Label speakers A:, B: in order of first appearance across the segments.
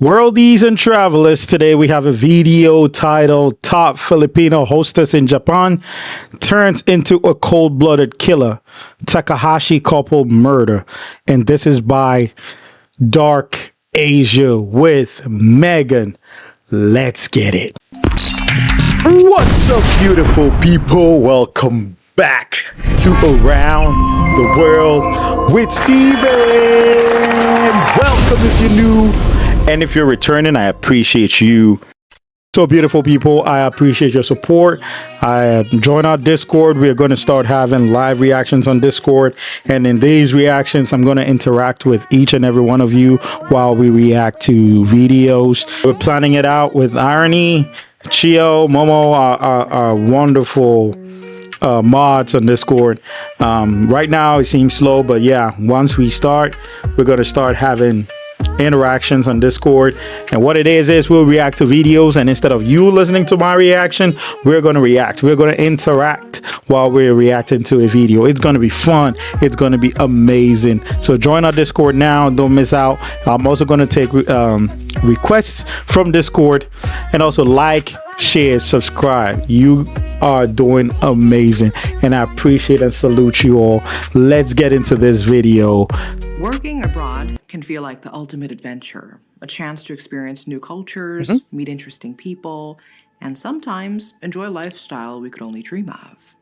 A: Worldies and travelers, today we have a video titled Top Filipino Hostess in Japan Turns into a Cold-Blooded Killer, Takahashi Couple Murder. And this is by Dark Asia with Megan. Let's get it. What's up, beautiful people? Welcome back to Around the World with Steven. Welcome if you're new. And if you're returning, I appreciate you. So, beautiful people, I appreciate your support. Join our Discord. We're going to start having live reactions on Discord. And in these reactions, I'm going to interact with each and every one of you while we react to videos. We're planning it out with Irony, Chio, Momo, our wonderful mods on Discord. Right now, it seems slow, but yeah, once we start, we're going to start having interactions on Discord. And what it is we'll react to videos, and instead of you listening to my reaction, we're going to react. We're going to interact while we're reacting to a video. It's going to be fun. It's going to be amazing. So join our Discord now. Don't miss out. I'm also going to take requests from Discord, and also like, share, subscribe. You are doing amazing, and I appreciate and salute you all. Let's get into this video.
B: Working abroad can feel like the ultimate adventure, a chance to experience new cultures, meet interesting people, and sometimes enjoy a lifestyle we could only dream of.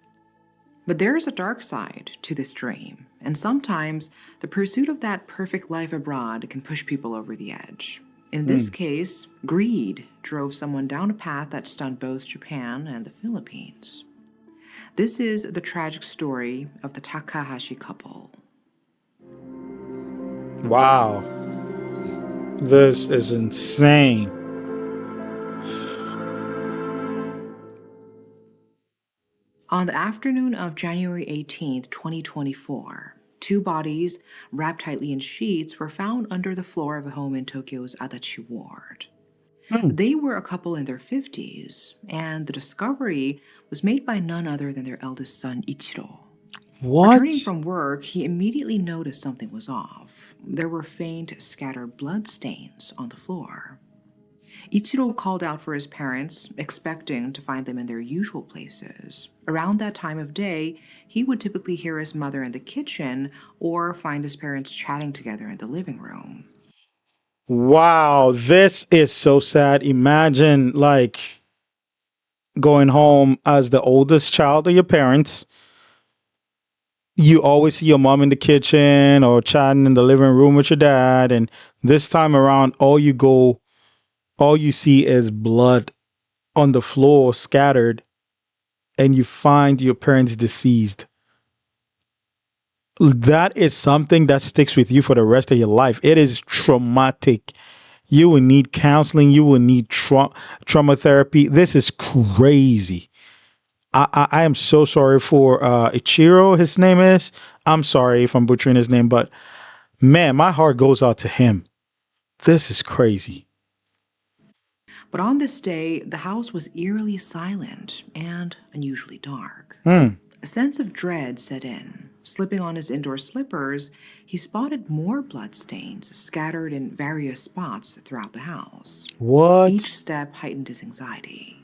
B: But there's a dark side to this dream, and sometimes the pursuit of that perfect life abroad can push people over the edge. In this case, greed drove someone down a path that stunned both Japan and the Philippines. This is the tragic story of the Takahashi couple.
A: Wow, this is insane.
B: On the afternoon of January 18th, 2024, two bodies wrapped tightly in sheets were found under the floor of a home in Tokyo's Adachi ward. They were a couple in their 50s, and the discovery was made by none other than their eldest son, Ichiro.
A: What?
B: Returning from work, he immediately noticed something was off. There were faint, scattered blood stains on the floor. Ichiro called out for his parents, expecting to find them in their usual places. Around that time of day, he would typically hear his mother in the kitchen or find his parents chatting together in the living room.
A: Wow, this is so sad. Imagine like going home as the oldest child of your parents. You always see your mom in the kitchen or chatting in the living room with your dad, and this time around, all you see is blood on the floor scattered, and you find your parents deceased. That is something that sticks with you for the rest of your life. It is traumatic. You will need counseling. You will need trauma therapy. This is crazy. I am so sorry for Ichiro, his name is. I'm sorry if I'm butchering his name, but man, my heart goes out to him. This is crazy.
B: But on this day, the house was eerily silent and unusually dark.
A: Hmm.
B: A sense of dread set in. Slipping on his indoor slippers, he spotted more bloodstains scattered in various spots throughout the house.
A: What?
B: Each step heightened his anxiety.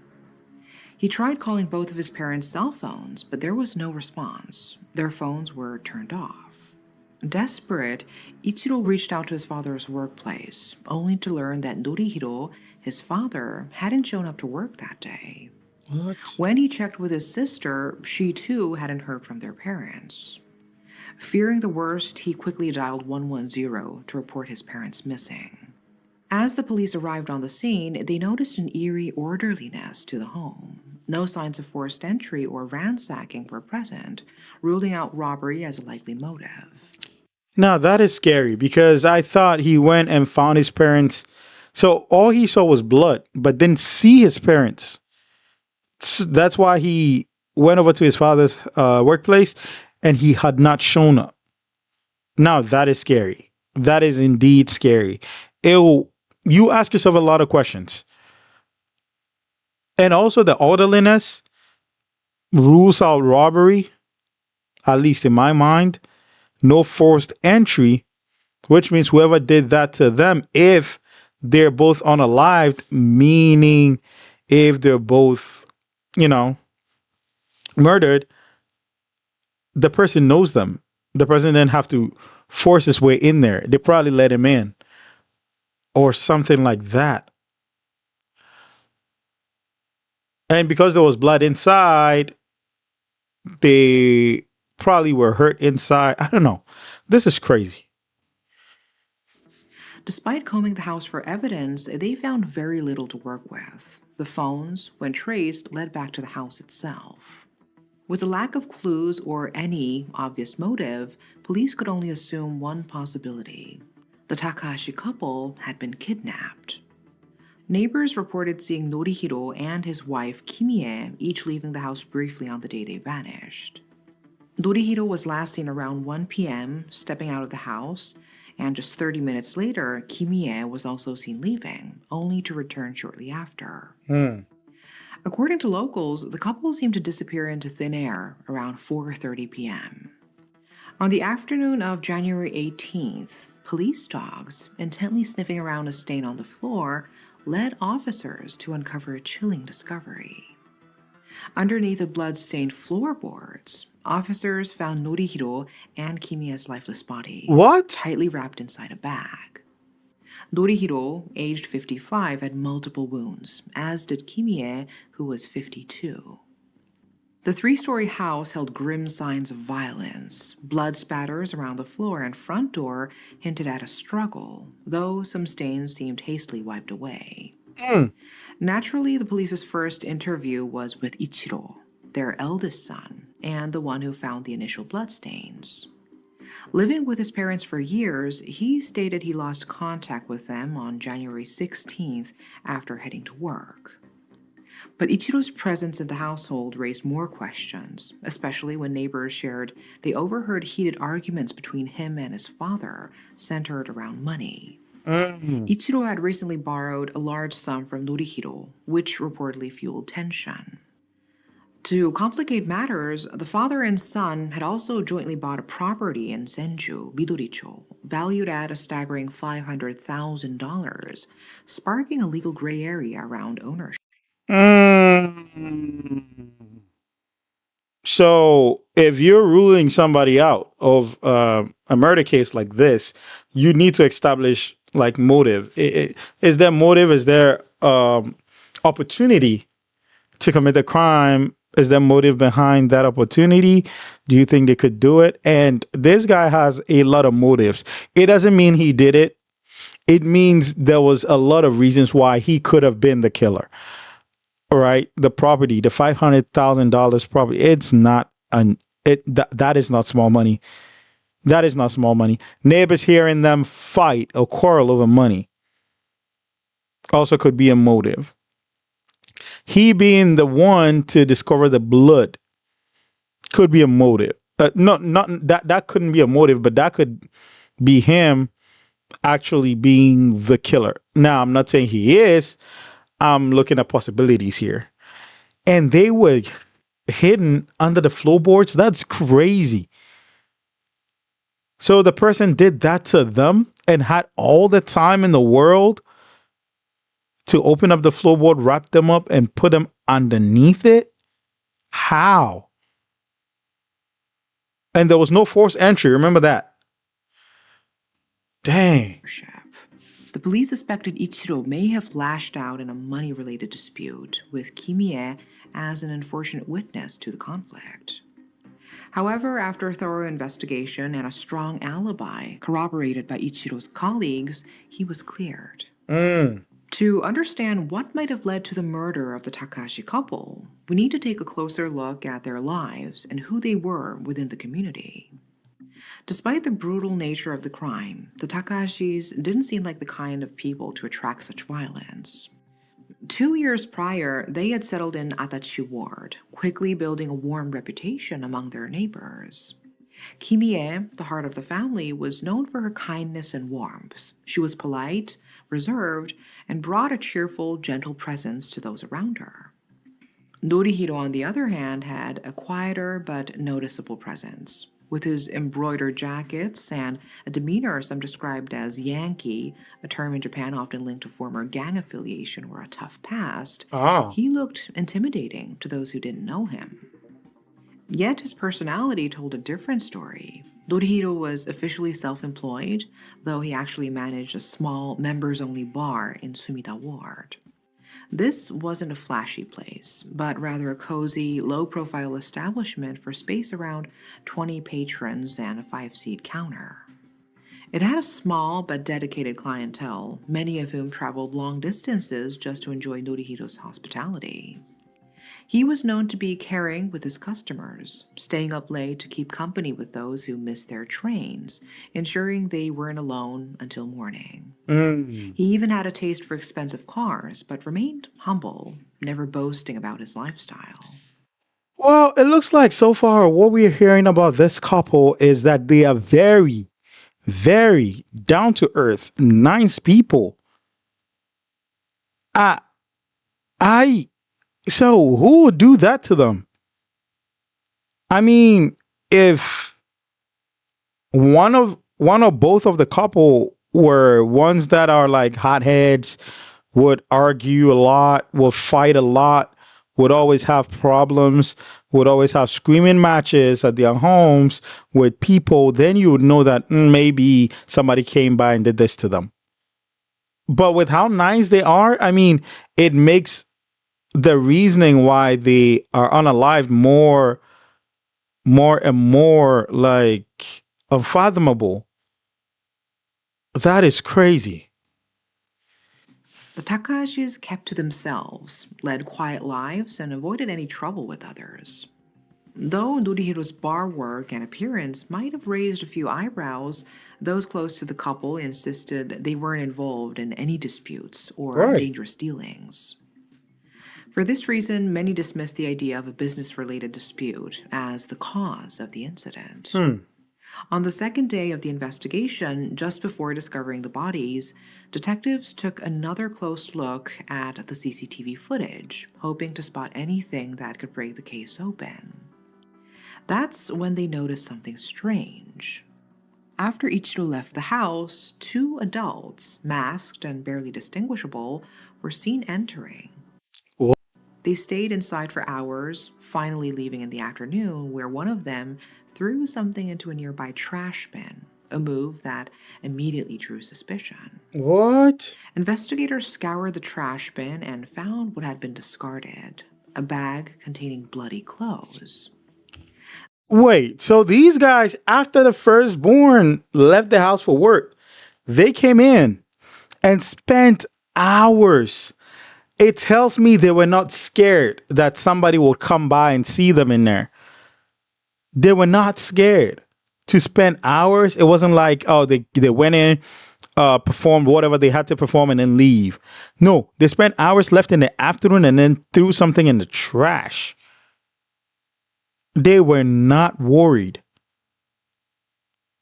B: He tried calling both of his parents' cell phones, but there was no response. Their phones were turned off. Desperate, Ichiro reached out to his father's workplace, only to learn that Norihiro, his father, hadn't shown up to work that day.
A: What?
B: When he checked with his sister, she too hadn't heard from their parents. Fearing the worst, he quickly dialed 110 to report his parents missing. As the police arrived on the scene, they noticed an eerie orderliness to the home. No signs of forced entry or ransacking were present, ruling out robbery as a likely motive.
A: Now that is scary because I thought he went and found his parents. So all he saw was blood, but didn't see his parents. That's why he went over to his father's workplace and he had not shown up. Now that is scary. That is indeed scary. You ask yourself a lot of questions. And also the orderliness rules out robbery, at least in my mind. No forced entry, which means whoever did that to them, if they're both unalived, meaning if they're both, you know, murdered, the person knows them. The person didn't have to force his way in there. They probably let him in or something like that. And because there was blood inside, they probably were hurt inside. I don't know. This is crazy.
B: Despite combing the house for evidence, they found very little to work with. The phones, when traced, led back to the house itself. With a lack of clues or any obvious motive, police could only assume one possibility. The Takahashi couple had been kidnapped. Neighbors reported seeing Norihiro and his wife Kimie each leaving the house briefly on the day they vanished. Norihiro was last seen around 1 p.m., stepping out of the house, and just 30 minutes later, Kimie was also seen leaving, only to return shortly after. According to locals, the couple seemed to disappear into thin air around 4:30 p.m. On the afternoon of January 18th, police dogs, intently sniffing around a stain on the floor, led officers to uncover a chilling discovery. Underneath the blood-stained floorboards, officers found Norihiro and Kimiya's lifeless bodies,
A: What?
B: tightly wrapped inside a bag. Norihiro, aged 55, had multiple wounds, as did Kimiye, who was 52. The three-story house held grim signs of violence. Blood spatters around the floor and front door hinted at a struggle, though some stains seemed hastily wiped away. Naturally, the police's first interview was with Ichiro, their eldest son, and the one who found the initial bloodstains. Living with his parents for years, he stated he lost contact with them on January 16th after heading to work. But Ichiro's presence in the household raised more questions, especially when neighbors shared they overheard heated arguments between him and his father, centered around money. Ichiro had recently borrowed a large sum from Norihiro, which reportedly fueled tension. To complicate matters, the father and son had also jointly bought a property in Senju, Midoricho, valued at a staggering $500,000, sparking a legal gray area around ownership.
A: So if you're ruling somebody out of a murder case like this, you need to establish like motive. Is there motive? Is there opportunity to commit the crime? Is there motive behind that opportunity? Do you think they could do it? And this guy has a lot of motives. It doesn't mean he did it. It means there was a lot of reasons why he could have been the killer. All right, the property, the $500,000 property, it's not that is not small money. That is not small money. Neighbors hearing them fight or quarrel over money also could be a motive. He being the one to discover the blood could be a motive. Not that couldn't be a motive, but that could be him actually being the killer. Now, I'm not saying he is. I'm looking at possibilities here. And they were hidden under the floorboards. That's crazy. So the person did that to them and had all the time in the world to open up the floorboard, wrap them up, and put them underneath it? How? And there was no forced entry. Remember that. Dang.
B: The police suspected Ichiro may have lashed out in a money-related dispute, with Kimie as an unfortunate witness to the conflict. However, after a thorough investigation and a strong alibi corroborated by Ichiro's colleagues, he was cleared. To understand what might have led to the murder of the Takahashi couple, we need to take a closer look at their lives and who they were within the community. Despite the brutal nature of the crime, the Takahashis didn't seem like the kind of people to attract such violence. 2 years prior, they had settled in Adachi Ward, quickly building a warm reputation among their neighbors. Kimie, the heart of the family, was known for her kindness and warmth. She was polite, reserved, and brought a cheerful, gentle presence to those around her. Norihiro, on the other hand, had a quieter but noticeable presence. With his embroidered jackets and a demeanor some described as Yankee, a term in Japan often linked to former gang affiliation or a tough past,
A: Ah.
B: he looked intimidating to those who didn't know him. Yet his personality told a different story. Dorihiro was officially self-employed, though he actually managed a small members-only bar in Sumida Ward. This wasn't a flashy place, but rather a cozy, low-profile establishment for space around 20 patrons and a 5-seat counter. It had a small but dedicated clientele, many of whom traveled long distances just to enjoy Norihiro's hospitality. He was known to be caring with his customers, staying up late to keep company with those who missed their trains, ensuring they weren't alone until morning.
A: Mm.
B: He even had a taste for expensive cars, but remained humble, never boasting about his lifestyle.
A: Well, it looks like so far what we're hearing about this couple is that they are very, very down to earth, nice people. I, I, so who would do that to them? I mean, if one or both of the couple were ones that are like hotheads, would argue a lot, would fight a lot, would always have problems, would always have screaming matches at their homes with people, then you would know that maybe somebody came by and did this to them. But with how nice they are, I mean, it makes the reasoning why they are unalived more and more like unfathomable. That is crazy.
B: The Takahashis kept to themselves, led quiet lives, and avoided any trouble with others. Though Norihiro's bar work and appearance might have raised a few eyebrows, those close to the couple insisted they weren't involved in any disputes or
A: Right.
B: dangerous dealings. For this reason, many dismissed the idea of a business-related dispute as the cause of the incident.
A: Hmm.
B: On the second day of the investigation, just before discovering the bodies, detectives took another close look at the CCTV footage, hoping to spot anything that could break the case open. That's when they noticed something strange. After Ichiro left the house, two adults, masked and barely distinguishable, were seen entering.
A: Wha-
B: They stayed inside for hours, finally leaving in the afternoon, where one of them threw something into a nearby trash bin, a move that immediately drew suspicion.
A: What?
B: Investigators scoured the trash bin and found what had been discarded, a bag containing bloody clothes.
A: Wait, so these guys, after the firstborn left the house for work, they came in and spent hours. It tells me they were not scared that somebody would come by and see them in there. They were not scared to spend hours. It wasn't like, oh, they went in, performed whatever they had to perform and then leave. No, they spent hours left in the afternoon and then threw something in the trash. They were not worried.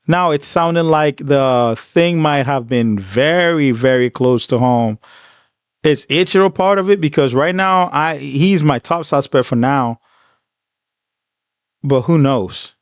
A: Now it's sounding like the thing might have been very, very close to home. Is Ichiro part of it? Because right now, he's my top suspect for now. But who knows?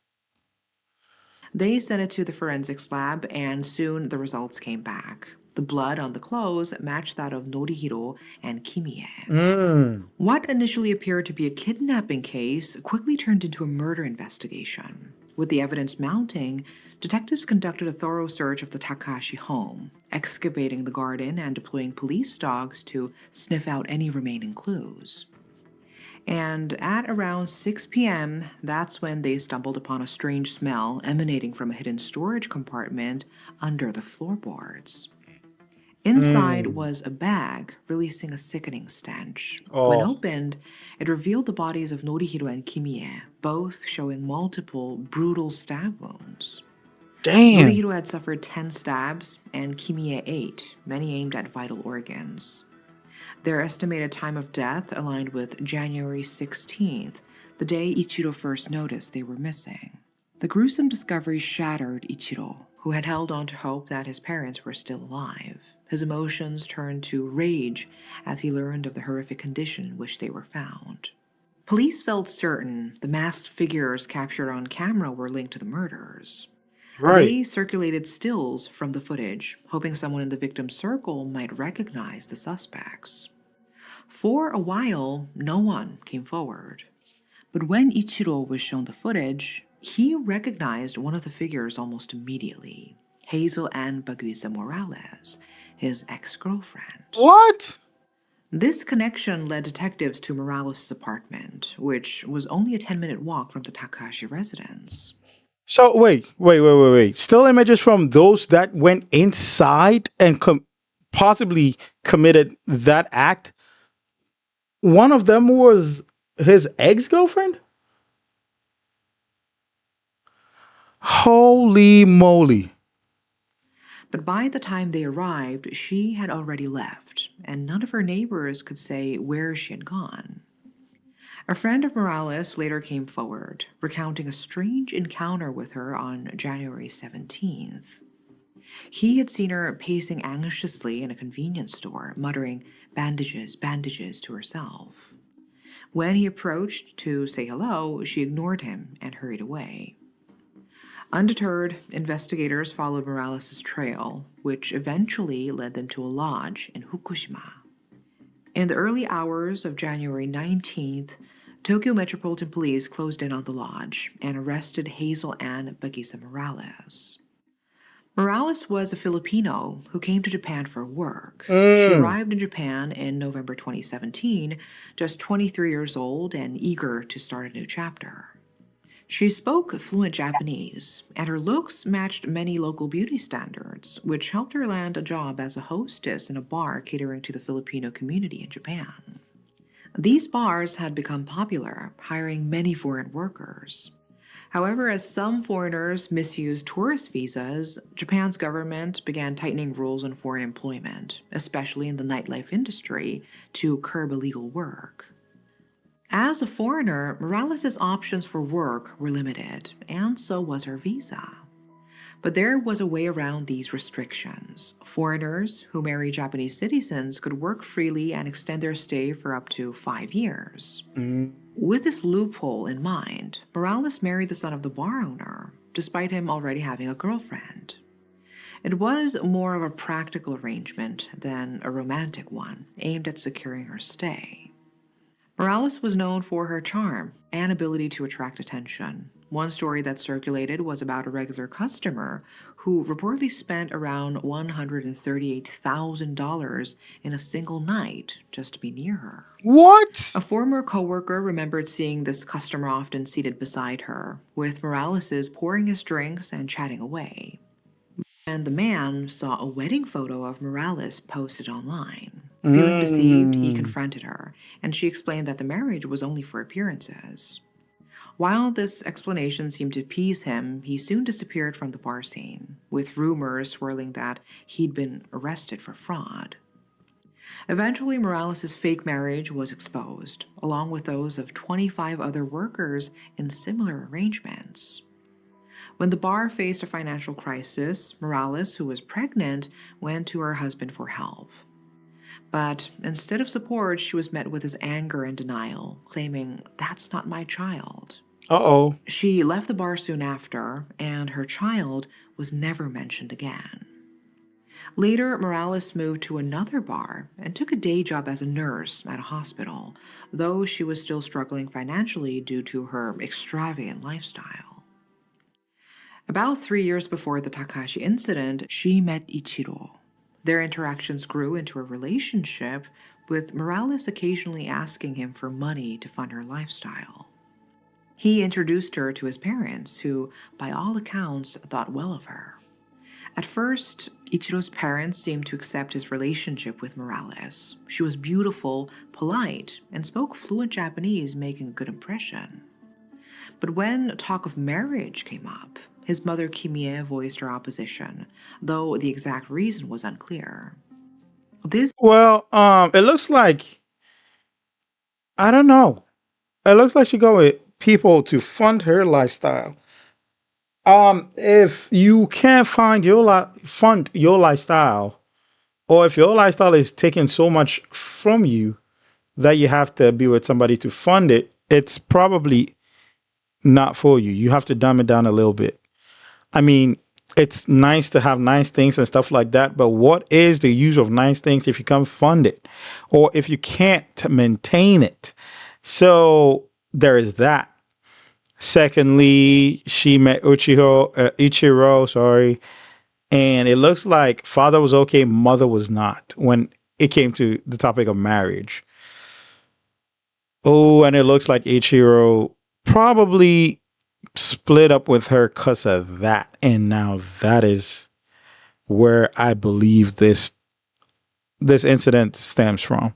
B: They sent it to the forensics lab, and soon the results came back. The blood on the clothes matched that of Norihiro and Kimie.
A: Mm.
B: What initially appeared to be a kidnapping case quickly turned into a murder investigation. With the evidence mounting, detectives conducted a thorough search of the Takahashi home, excavating the garden and deploying police dogs to sniff out any remaining clues. And at around 6 p.m., that's when they stumbled upon a strange smell emanating from a hidden storage compartment under the floorboards. Inside was a bag, releasing a sickening stench. When
A: Oh,
B: opened, it revealed the bodies of Norihiro and Kimie, both showing multiple brutal stab wounds.
A: damn.
B: Norihiro had suffered 10 stabs, and Kimie 8, many aimed at vital organs. Their estimated time of death aligned with January 16th, the day Ichiro first noticed they were missing. The gruesome discovery shattered Ichiro, who had held on to hope that his parents were still alive. His emotions turned to rage as he learned of the horrific condition in which they were found. Police felt certain the masked figures captured on camera were linked to the murders.
A: Right.
B: They circulated stills from the footage, hoping someone in the victim's circle might recognize the suspects. For a while, no one came forward. But when Ichiro was shown the footage, he recognized one of the figures almost immediately: Hazel Ann Baguisa Morales, his ex girlfriend.
A: What?
B: This connection led detectives to Morales' apartment, which was only a 10-minute walk from the Takahashi residence.
A: So wait. Still images from those that went inside and possibly committed that act. One of them was his ex-girlfriend? Holy moly.
B: But by the time they arrived, she had already left, and none of her neighbors could say where she had gone. A friend of Morales later came forward, recounting a strange encounter with her on January 17th. He had seen her pacing anxiously in a convenience store, muttering bandages, bandages to herself. When he approached to say hello, she ignored him and hurried away. Undeterred, investigators followed Morales' trail, which eventually led them to a lodge in Fukushima. In the early hours of January 19th, Tokyo Metropolitan Police closed in on the lodge and arrested Hazel Ann Baguisa Morales. Morales was a Filipino who came to Japan for work. She
A: Mm.
B: arrived in Japan in November 2017, just 23 years old and eager to start a new chapter. She spoke fluent Japanese, and her looks matched many local beauty standards, which helped her land a job as a hostess in a bar catering to the Filipino community in Japan. These bars had become popular, hiring many foreign workers. However, as some foreigners misused tourist visas, Japan's government began tightening rules on foreign employment, especially in the nightlife industry, to curb illegal work. As a foreigner, Morales' options for work were limited, and so was her visa. But there was a way around these restrictions. Foreigners who marry Japanese citizens could work freely and extend their stay for up to 5 years.
A: Mm.
B: With this loophole in mind, Morales married the son of the bar owner, despite him already having a girlfriend. It was more of a practical arrangement than a romantic one, aimed at securing her stay. Morales was known for her charm and ability to attract attention. One story that circulated was about a regular customer who reportedly spent around $138,000 in a single night just to be near her.
A: What?
B: A former coworker remembered seeing this customer often seated beside her, with Morales pouring his drinks and chatting away. And the man saw a wedding photo of Morales posted online. Feeling deceived, he
A: Mm.
B: confronted her, and she explained that the marriage was only for appearances. While this explanation seemed to appease him, he soon disappeared from the bar scene, with rumors swirling that he'd been arrested for fraud. Eventually, Morales' fake marriage was exposed, along with those of 25 other workers in similar arrangements. When the bar faced a financial crisis, Morales, who was pregnant, went to her husband for help. But instead of support, she was met with his anger and denial, claiming, "That's not my child."
A: Uh-oh.
B: She left the bar soon after, and her child was never mentioned again. Later, Morales moved to another bar and took a day job as a nurse at a hospital, though she was still struggling financially due to her extravagant lifestyle. About 3 years before the Takahashi incident, she met Ichiro. Their interactions grew into a relationship, with Morales occasionally asking him for money to fund her lifestyle. He introduced her to his parents, who, by all accounts, thought well of her. At first, Ichiro's parents seemed to accept his relationship with Morales. She was beautiful, polite, and spoke fluent Japanese, making a good impression. But when talk of marriage came up, his mother Kimie voiced her opposition, though the exact reason was unclear. This
A: Well, it looks like, I don't know. It looks like she go with people to fund her lifestyle. If you can't find fund your lifestyle, or if your lifestyle is taking so much from you that you have to be with somebody to fund it, it's probably not for you. You have to dumb it down a little bit. I mean, it's nice to have nice things and stuff like that, but what is the use of nice things if you can't fund it or if you can't maintain it? So there is that. Secondly, she met Ichiro, sorry, and it looks like father was okay, mother was not when it came to the topic of marriage. Oh, and it looks like Ichiro probably split up with her because of that. And now that is where I believe this incident stems from.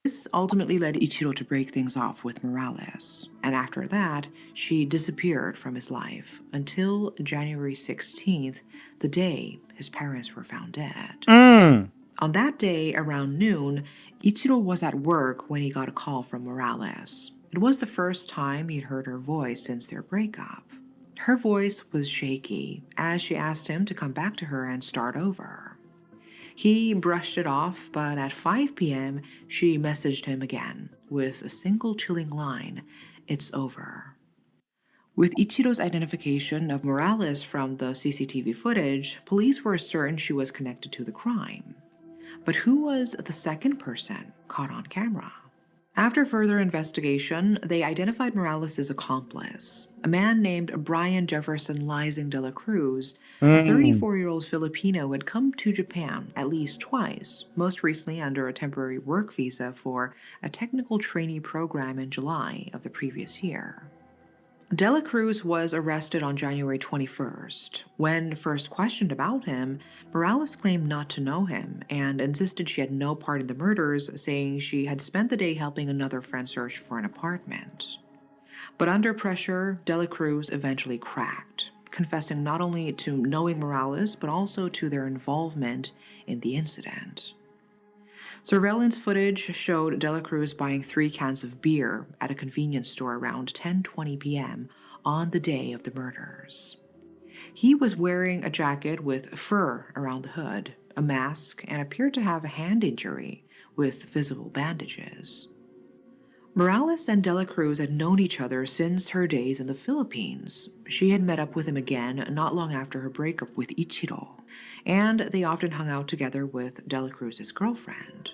B: This ultimately led Ichiro to break things off with Morales, and after that, she disappeared from his life until January 16th, the day his parents were found dead.
A: Mm.
B: On that day, around noon, Ichiro was at work when he got a call from Morales. It was the first time he'd heard her voice since their breakup. Her voice was shaky as she asked him to come back to her and start over. He brushed it off, but at 5 p.m., she messaged him again with a single chilling line, "It's over." With Ichiro's identification of Morales from the CCTV footage, police were certain she was connected to the crime. But who was the second person caught on camera? After further investigation, they identified Morales' accomplice, a man named Brian Jefferson Lysing de la Cruz, a
A: Mm.
B: 34-year-old Filipino who had come to Japan at least twice, most recently under a temporary work visa for a technical trainee program in July of the previous year. De la Cruz was arrested on January 21st. When first questioned about him, Morales claimed not to know him and insisted she had no part in the murders, saying she had spent the day helping another friend search for an apartment. But under pressure, De la Cruz eventually cracked, confessing not only to knowing Morales but also to their involvement in the incident. Surveillance footage showed De La Cruz buying 3 cans of beer at a convenience store around 10:20 p.m. on the day of the murders. He was wearing a jacket with fur around the hood, a mask, and appeared to have a hand injury with visible bandages. Morales and De La Cruz had known each other since her days in the Philippines. She had met up with him again not long after her breakup with Ichiro, and they often hung out together with De La Cruz's girlfriend.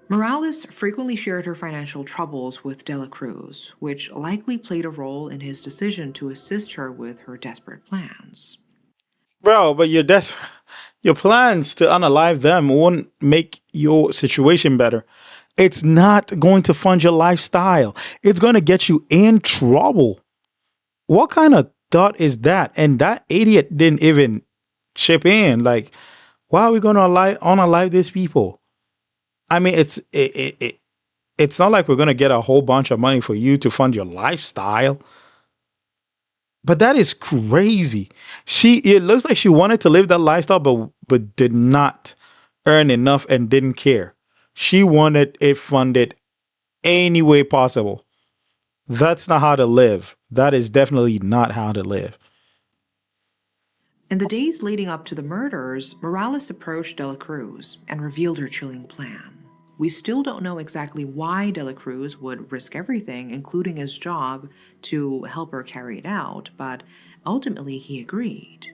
B: Morales frequently shared her financial troubles with De La Cruz, which likely played a role in his decision to assist her with her desperate plans.
A: Bro, but your plans to unalive them won't make your situation better. It's not going to fund your lifestyle. It's going to get you in trouble. What kind of thought is that? And that idiot didn't even chip in. Like, why are we going to unalive these people? I mean, it's not like we're going to get a whole bunch of money for you to fund your lifestyle. But that is crazy. It looks like she wanted to live that lifestyle, but did not earn enough and didn't care. She wanted it funded any way possible. That's not how to live. That is definitely not how to live.
B: In the days leading up to the murders, Morales approached De La Cruz and revealed her chilling plan. We still don't know exactly why De La Cruz would risk everything, including his job, to help her carry it out, but ultimately he agreed.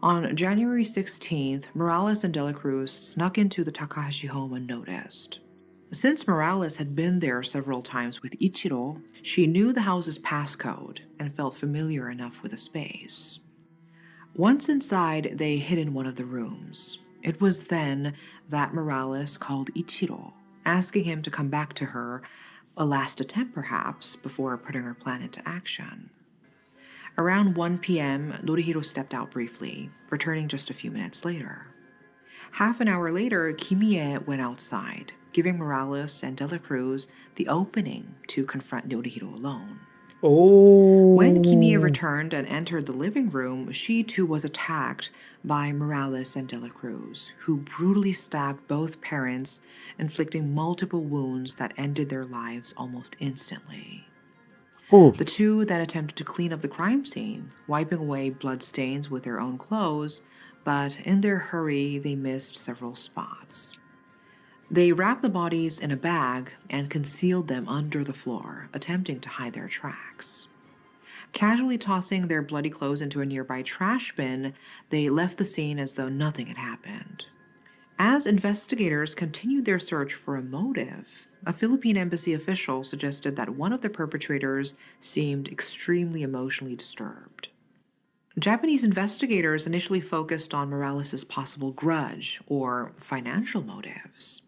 B: On January 16th, Morales and De La Cruz snuck into the Takahashi home unnoticed. Since Morales had been there several times with Ichiro, she knew the house's passcode and felt familiar enough with the space. Once inside, they hid in one of the rooms. It was then that Morales called Ichiro, asking him to come back to her, a last attempt perhaps, before putting her plan into action. Around 1 p.m., Norihiro stepped out briefly, returning just a few minutes later. Half an hour later, Kimie went outside, giving Morales and De La Cruz the opening to confront Norihiro alone. When Kimie
A: Oh,
B: returned and entered the living room, she too was attacked by Morales and De La Cruz, who brutally stabbed both parents, inflicting multiple wounds that ended their lives almost instantly. The
A: oof.
B: two then attempted to clean up the crime scene, wiping away bloodstains with their own clothes, but in their hurry, they missed several spots. They wrapped the bodies in a bag and concealed them under the floor, attempting to hide their tracks. Casually tossing their bloody clothes into a nearby trash bin, they left the scene as though nothing had happened. As investigators continued their search for a motive, a Philippine embassy official suggested that one of the perpetrators seemed extremely emotionally disturbed. Japanese investigators initially focused on Morales' possible grudge or financial motives.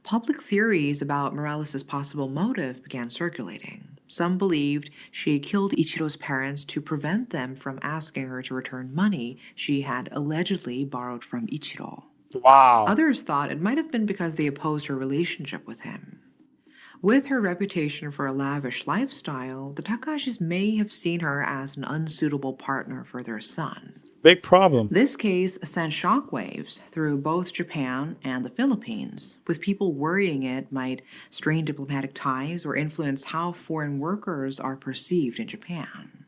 B: Public theories about Morales' possible motive began circulating. Some believed she killed Ichiro's parents to prevent them from asking her to return money she had allegedly borrowed from Ichiro.
A: Wow.
B: Others thought it might have been because they opposed her relationship with him. With her reputation for a lavish lifestyle, the Takahashis may have seen her as an unsuitable partner for their son.
A: Big problem.
B: This case sent shockwaves through both Japan and the Philippines, with people worrying it might strain diplomatic ties or influence how foreign workers are perceived in Japan.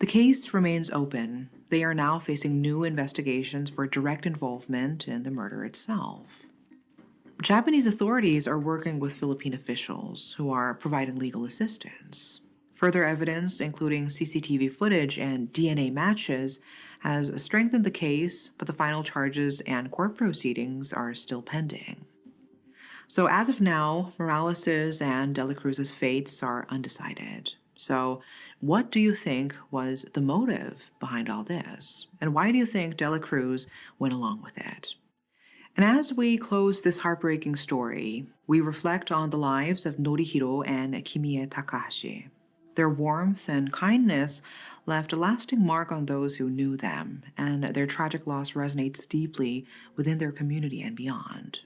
B: The case remains open. They are now facing new investigations for direct involvement in the murder itself. Japanese authorities are working with Philippine officials who are providing legal assistance. Further evidence, including CCTV footage and DNA matches, has strengthened the case, but the final charges and court proceedings are still pending. So as of now, Morales' and De La Cruz's fates are undecided. So what do you think was the motive behind all this? And why do you think De La Cruz went along with it? And as we close this heartbreaking story, we reflect on the lives of Norihiro and Kimiya Takahashi. Their warmth and kindness left a lasting mark on those who knew them, and their tragic loss resonates deeply within their community and beyond.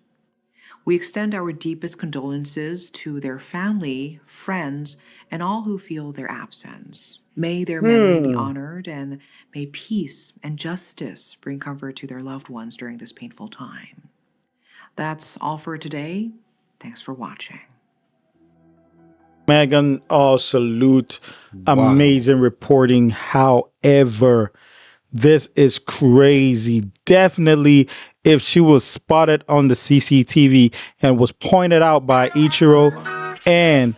B: We extend our deepest condolences to their family, friends, and all who feel their absence. May their memory be honored, and may peace and justice bring comfort to their loved ones during this painful time. That's all for today. Thanks for watching.
A: Megan, salute. Amazing reporting. However, this is crazy. Definitely, if she was spotted on the CCTV and was pointed out by Ichiro, and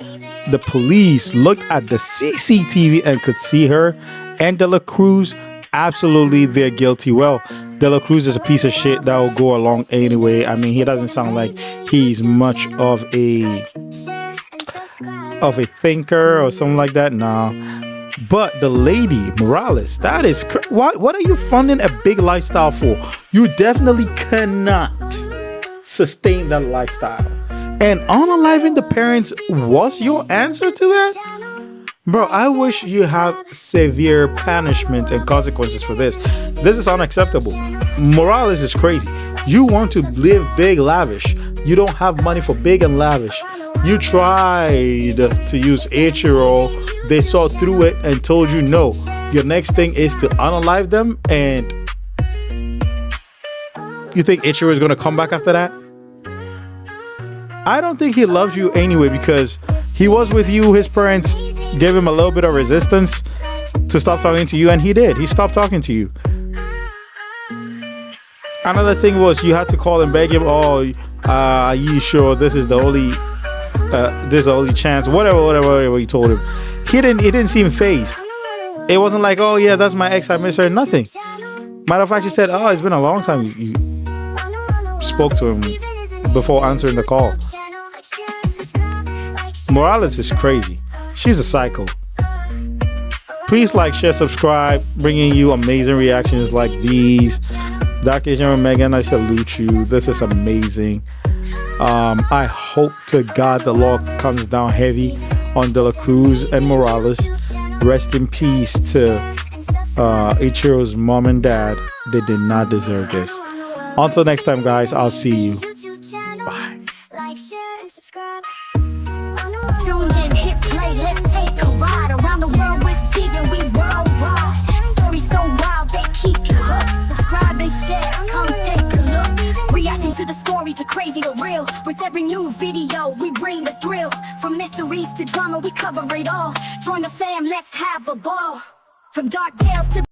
A: the police looked at the CCTV and could see her and De La Cruz, absolutely they're guilty. Well, De La Cruz is a piece of shit that will go along anyway. I mean, he doesn't sound like he's much of a thinker or something like that. Nah. But the lady, Morales, that is what are you funding a big lifestyle for? You definitely cannot sustain that lifestyle. And unaliving the parents was your answer to that? Bro, I wish you have severe punishment and consequences for this. This is unacceptable. Morales is crazy. You want to live big, lavish. You don't have money for big and lavish. You tried to use Ichiro. They saw through it and told you no. Your next thing is to unalive them, and you think Ichiro is going to come back after that? I don't think he loved you anyway, because he was with you. His parents gave him a little bit of resistance to stop talking to you, and he did. He stopped talking to you. Another thing was you had to call and beg him. Oh, are you sure this is the only chance? Whatever you told him. He didn't seem fazed. It wasn't like, oh yeah, that's my ex, I miss her. Nothing. Matter of fact, he said, oh, it's been a long time you spoke to him before answering the call. Morales is crazy. She's a psycho. Please like, share, subscribe, bringing you amazing reactions like these. Dr. General Megan, I salute you. This is amazing. I hope to God the law comes down heavy on De La Cruz and Morales. Rest in peace to Ichiro's mom and dad. They did not deserve this. Until next time, guys, I'll see you. Bye.
C: Crazy to real. With every new video, we bring the thrill. From mysteries to drama, we cover it all. Join the fam, let's have a ball. From dark tales to